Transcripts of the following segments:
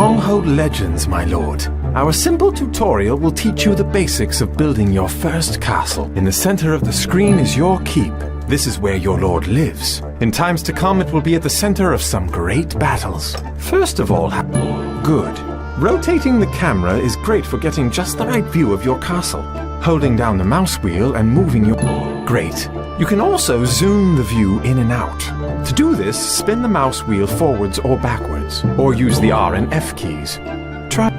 Stronghold Legends, my lord. Our simple tutorial will teach you the basics of building your first castle. In the center of the screen is your keep. This is where your lord lives. In times to come, it will be at the center of some great battles. First of all, good. Rotating the camera is great for getting just the right view of your castle. Holding down the mouse wheel and moving your... Great. You can also zoom the view in and out. To do this, spin the mouse wheel forwards or backwards, or use the R and F keys. Try...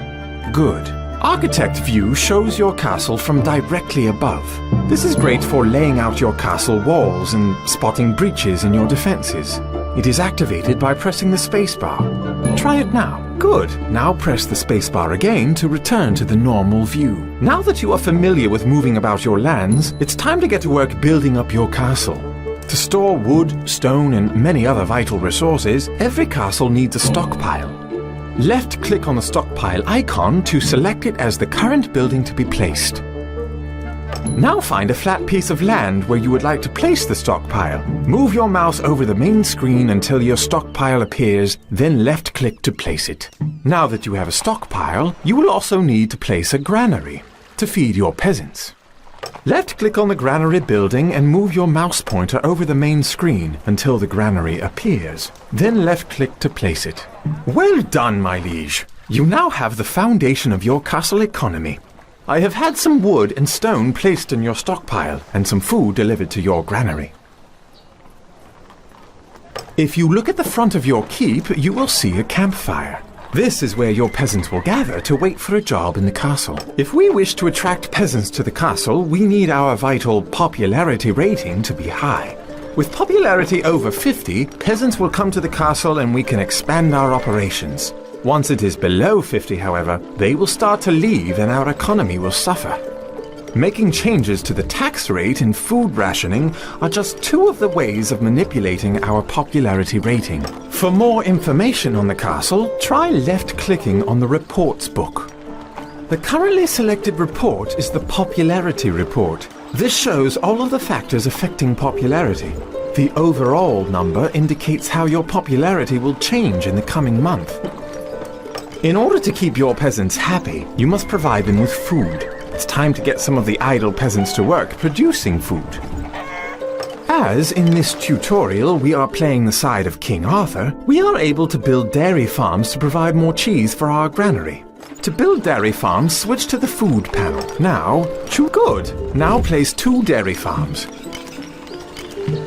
Good. Architect view shows your castle from directly above. This is great for laying out your castle walls and spotting breaches in your defenses. It is activated by pressing the spacebar. Try it now. Good. Now press the spacebar again to return to the normal view. Now that you are familiar with moving about your lands, it's time to get to work building up your castle. To store wood, stone, and many other vital resources, every castle needs a stockpile. Left-click on the stockpile icon to select it as the current building to be placed. Now find a flat piece of land where you would like to place the stockpile. Move your mouse over the main screen until your stockpile appears, then left-click to place it. Now that you have a stockpile, you will also need to place a granary to feed your peasants. Left-click on the granary building and move your mouse pointer over the main screen until the granary appears. Then left-click to place it. Well done, my liege. You now have the foundation of your castle economy. I have had some wood and stone placed in your stockpile and some food delivered to your granary. If you look at the front of your keep, you will see a campfire. This is where your peasants will gather to wait for a job in the castle. If we wish to attract peasants to the castle, we need our vital popularity rating to be high. With popularity over 50, peasants will come to the castle and we can expand our operations. Once it is below 50, however, they will start to leave and our economy will suffer. Making changes to the tax rate and food rationing are just two of the ways of manipulating our popularity rating. For more information on the castle, try left-clicking on the reports book. The currently selected report is the popularity report. This shows all of the factors affecting popularity. The overall number indicates how your popularity will change in the coming month. In order to keep your peasants happy, you must provide them with food. It's time to get some of the idle peasants to work producing food. As in this tutorial we are playing the side of King Arthur, we are able to build dairy farms to provide more cheese for our granary. To build dairy farms, switch to the food panel. Now, choose good. Now place 2 dairy farms.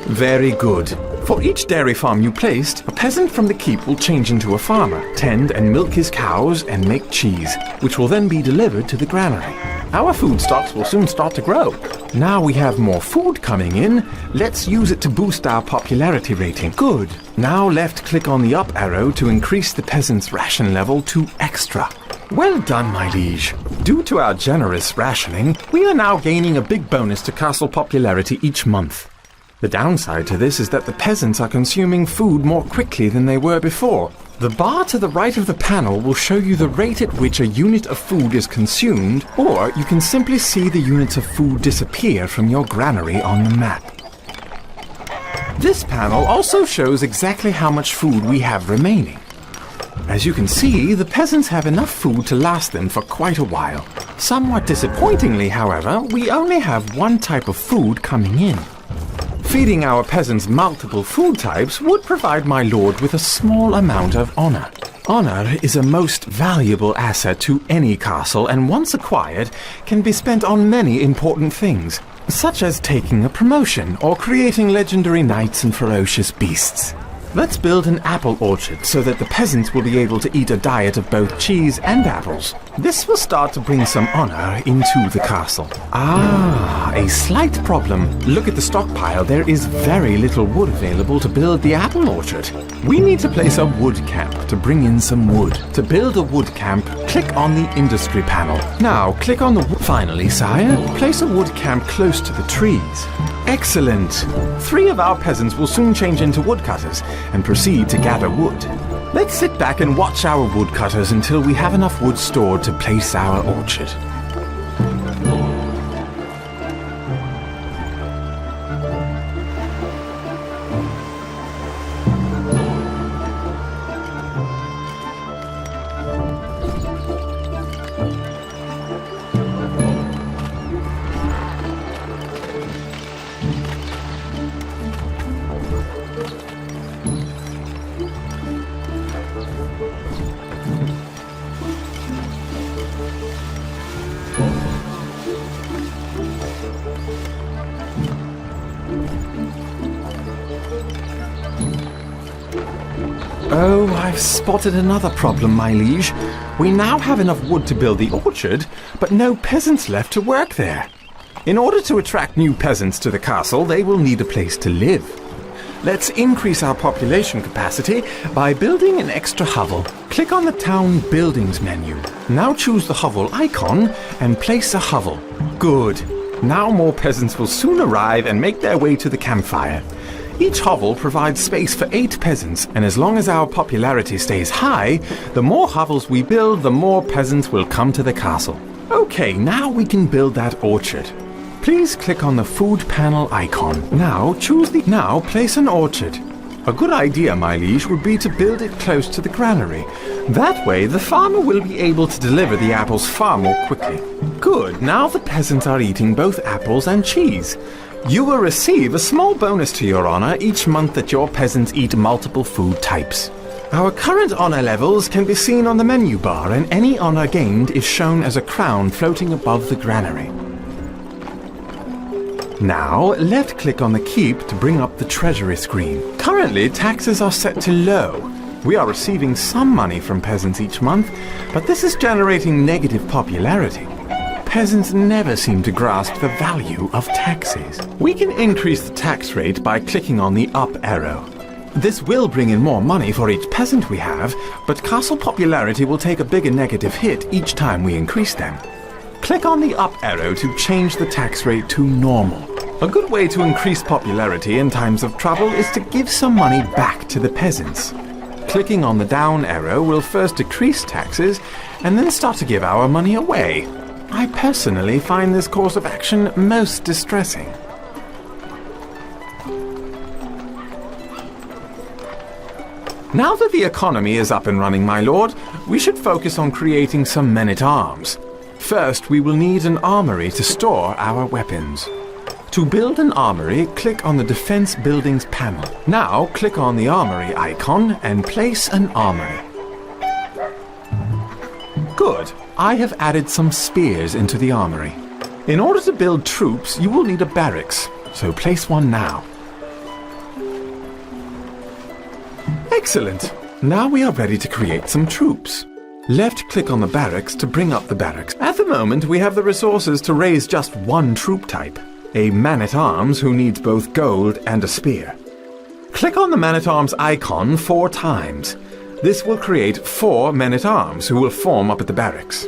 Very good. For each dairy farm you placed, a peasant from the keep will change into a farmer, tend and milk his cows and make cheese, which will then be delivered to the granary. Our food stocks will soon start to grow. Now we have more food coming in, let's use it to boost our popularity rating. Good. Now left-click on the up arrow to increase the peasant's ration level to extra. Well done, my liege. Due to our generous rationing, we are now gaining a big bonus to castle popularity each month. The downside to this is that the peasants are consuming food more quickly than they were before. The bar to the right of the panel will show you the rate at which a unit of food is consumed, or you can simply see the units of food disappear from your granary on the map. This panel also shows exactly how much food we have remaining. As you can see, the peasants have enough food to last them for quite a while. Somewhat disappointingly, however, we only have one type of food coming in. Feeding our peasants multiple food types would provide my lord with a small amount of honor. Honor is a most valuable asset to any castle and once acquired can be spent on many important things, such as taking a promotion or creating legendary knights and ferocious beasts. Let's build an apple orchard so that the peasants will be able to eat a diet of both cheese and apples. This will start to bring some honor into the castle. Ah, a slight problem. Look at the stockpile. There is very little wood available to build the apple orchard. We need to place a wood camp to bring in some wood. To build a wood camp, click on the industry panel. Now, click on the wood. Finally, sire, place a wood camp close to the trees. Excellent! 3 of our peasants will soon change into woodcutters and proceed to gather wood. Let's sit back and watch our woodcutters until we have enough wood stored to place our orchard. Oh, I've spotted another problem, my liege. We now have enough wood to build the orchard, but no peasants left to work there. In order to attract new peasants to the castle, they will need a place to live. Let's increase our population capacity by building an extra hovel. Click on the Town Buildings menu. Now choose the hovel icon and place a hovel. Good. Now more peasants will soon arrive and make their way to the campfire. Each hovel provides space for 8 peasants, and as long as our popularity stays high, the more hovels we build, the more peasants will come to the castle. Okay, now we can build that orchard. Please click on the food panel icon. Now place an orchard. A good idea, my liege, would be to build it close to the granary. That way, the farmer will be able to deliver the apples far more quickly. Good, now the peasants are eating both apples and cheese. You will receive a small bonus to your honor each month that your peasants eat multiple food types. Our current honor levels can be seen on the menu bar, and any honor gained is shown as a crown floating above the granary. Now, left-click on the keep to bring up the treasury screen. Currently, taxes are set to low. We are receiving some money from peasants each month, but this is generating negative popularity. Peasants never seem to grasp the value of taxes. We can increase the tax rate by clicking on the up arrow. This will bring in more money for each peasant we have, but castle popularity will take a bigger negative hit each time we increase them. Click on the up arrow to change the tax rate to normal. A good way to increase popularity in times of trouble is to give some money back to the peasants. Clicking on the down arrow will first decrease taxes and then start to give our money away. I personally find this course of action most distressing. Now that the economy is up and running, my lord, we should focus on creating some men-at-arms. First, we will need an armory to store our weapons. To build an armory, click on the Defense Buildings panel. Now, click on the armory icon and place an armory. Good. I have added some spears into the armory. In order to build troops, you will need a barracks, so place one now. Excellent! Now we are ready to create some troops. Left-click on the barracks to bring up the barracks. At the moment, we have the resources to raise just one troop type, a man-at-arms who needs both gold and a spear. Click on the man-at-arms icon 4 times. This will create 4 men-at-arms who will form up at the barracks.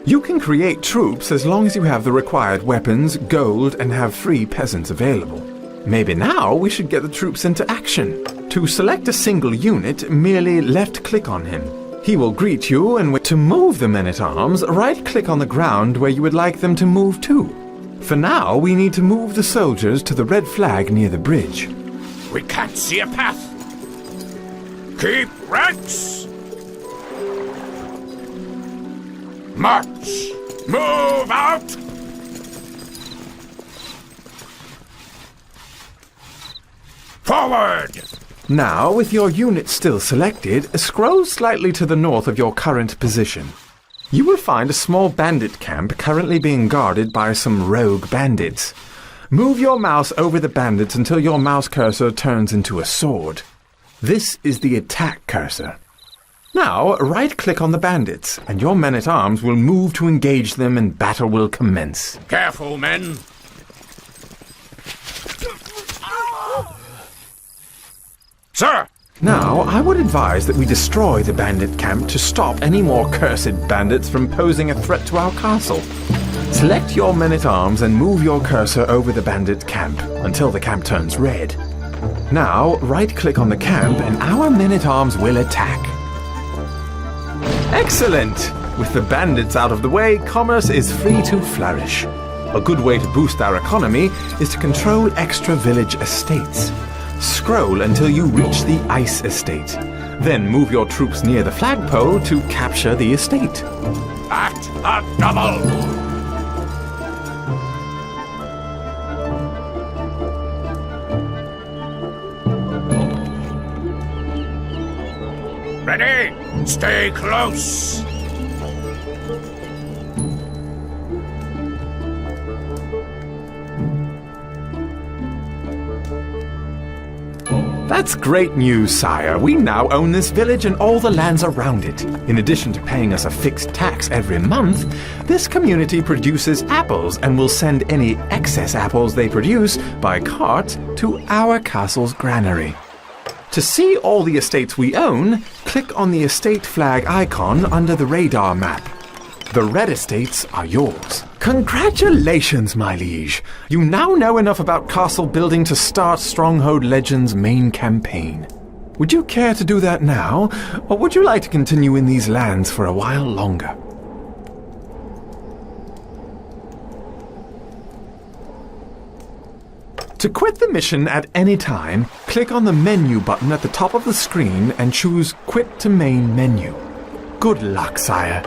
You can create troops as long as you have the required weapons, gold, and have free peasants available. Maybe now we should get the troops into action. To select a single unit, merely left-click on him. He will greet you, and to move the men-at-arms, right-click on the ground where you would like them to move to. For now, we need to move the soldiers to the red flag near the bridge. We can't see a path. Keep ranks! March! Move out! Forward! Now, with your unit still selected, scroll slightly to the north of your current position. You will find a small bandit camp currently being guarded by some rogue bandits. Move your mouse over the bandits until your mouse cursor turns into a sword. This is the attack cursor. Now, right-click on the bandits, and your men-at-arms will move to engage them and battle will commence. Careful, men! Sir! Now, I would advise that we destroy the bandit camp to stop any more cursed bandits from posing a threat to our castle. Select your men-at-arms and move your cursor over the bandit camp until the camp turns red. Now, right-click on the camp and our men-at-arms will attack. Excellent! With the bandits out of the way, commerce is free to flourish. A good way to boost our economy is to control extra village estates. Scroll until you reach the Ice Estate. Then move your troops near the flagpole to capture the estate. At the double! Ready? Stay close! That's great news, sire. We now own this village and all the lands around it. In addition to paying us a fixed tax every month, this community produces apples and will send any excess apples they produce by cart to our castle's granary. To see all the estates we own, click on the estate flag icon under the radar map. The red estates are yours. Congratulations, my liege. You now know enough about castle building to start Stronghold Legends' main campaign. Would you care to do that now, or would you like to continue in these lands for a while longer? To quit the mission at any time, click on the menu button at the top of the screen and choose Quit to Main Menu. Good luck, sire.